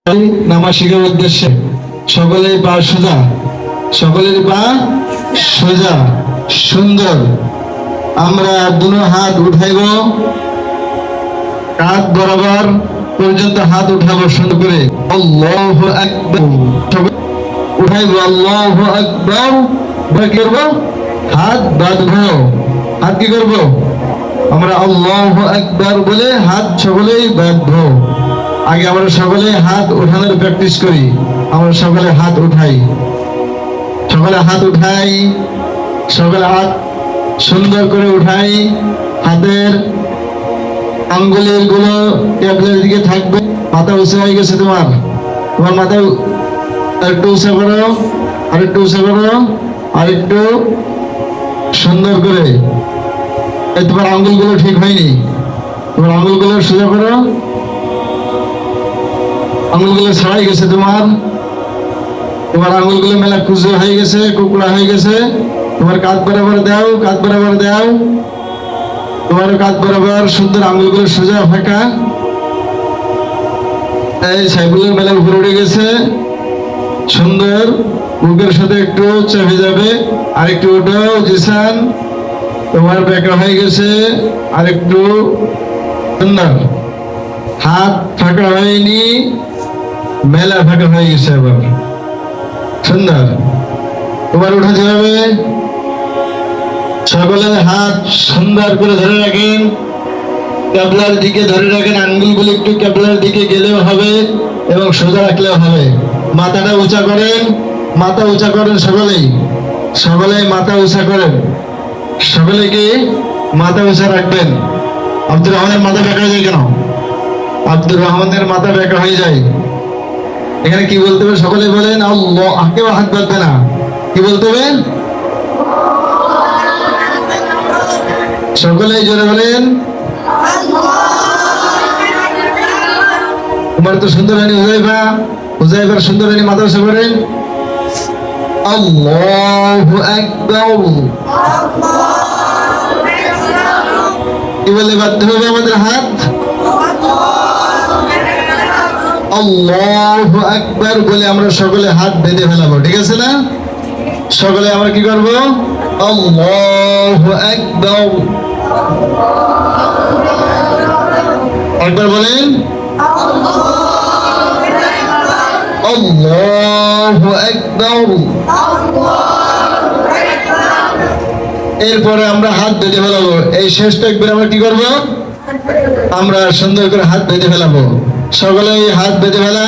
নামাজ শেখার উদ্দেশ্যে সকলের পা সোজা, সকলের পা সোজা সুন্দর। আমরা দুনো হাত উঠাইব, কাঁধ বরাবর পর্যন্ত হাত উঠাবো সুন্দর করে। আল্লাহু আকবার উঠাইব, আল্লাহু আকবার। কি করবো? হাত বাঁধবো। হাত কি করবো? আমরা আল্লাহু আকবার বলে হাত সকলেই বাঁধবো। আগে আমরা সকলে হাত উঠানোর প্র্যাকটিস করি। আমরা সকলে হাত উঠাই, সকলে হাত উঠাই, সকলে হাত সুন্দর করে উঠাই। হাতের আঙ্গুলের গুলো টেবিলের দিকে থাকবে। মাথা উঁচু হয়ে গেছে তোমার, তোমার মাথা আরেকটু উঁচু করো, আরেকটু উঁচু করো, আরেকটু সুন্দর করে। তোমার আঙ্গুলগুলো ঠিক হয়নি, তোমার আঙ্গুলগুলো সোজা করো। আঙুলগুলো ছড়াই গেছে তোমার, তোমার আঙুলগুলো মেলা কুচো হয়ে গেছে, কুকুড়া হয়ে গেছে। তোমার কাঁধ বরাবর দাও, কাঁধ বরাবর দাও, তোমার কাঁধ বরাবর সুন্দর আঙুলগুলো সোজা ফাঁকা। এই ছাইগুলোর মেলা উপরে উঠে গেছে সুন্দর, বুকের সাথে একটু চেপে যাবে। আরেকটু ওঠো জিসান, তোমার বেঁকা হয়ে গেছে, আরেকটু সুন্দর। হাত ফাঁকা হয়নি, মেলা ফাঁকা হয়ে গেছে আবার সুন্দর। তোমার উঠাতে হবে। সকলে হাত সুন্দর করে ধরে রাখেন, ক্যাবলার দিকে ধরে রাখেন। আঙ্গুলগুলো একটু ক্যাবলার দিকে গেলেও হবে এবং সোজা রাখলেও হবে। মাথাটা উঁচা করেন, মাথা উঁচা করেন সকলেই, সকলেই মাথা উঁচা করেন। সকলে কি মাথা উঁচা রাখবেন। আব্দুর রহমানের মাথা বেঁকা হয়ে যায় কেন? আব্দুর রহমানের মাথা বেঁকা হয়ে যায়। এখানে কি বলতে হবে? সকলে বলেন আল্লাহ। কেউ হাত বাঁধবে না। কি বলতে হবে? সকলেই জোরে বলেন। তোমার তো সুন্দর হয়নি হুজাইফা, হুজাইফার সুন্দর হয়নি। মাথা উঁচু করেন। আল্লাহু আকবার। কি বলে বাঁধতে হবে আমাদের হাত? আল্লাহু আকবার বলে আমরা সকলে হাত বেঁধে ফেলাবো, ঠিক আছে না? সকলে আমরা কি করবো? আল্লাহু আকবার। একবার বলেন আল্লাহু আকবার। এরপরে আমরা হাত বেঁধে ফেলাবো। এই শেষ একবার আমরা কি করবো? আমরা সুন্দর করে হাত বেঁধে ফেলাবো। সকলে হাত বেঁধে ফেলা।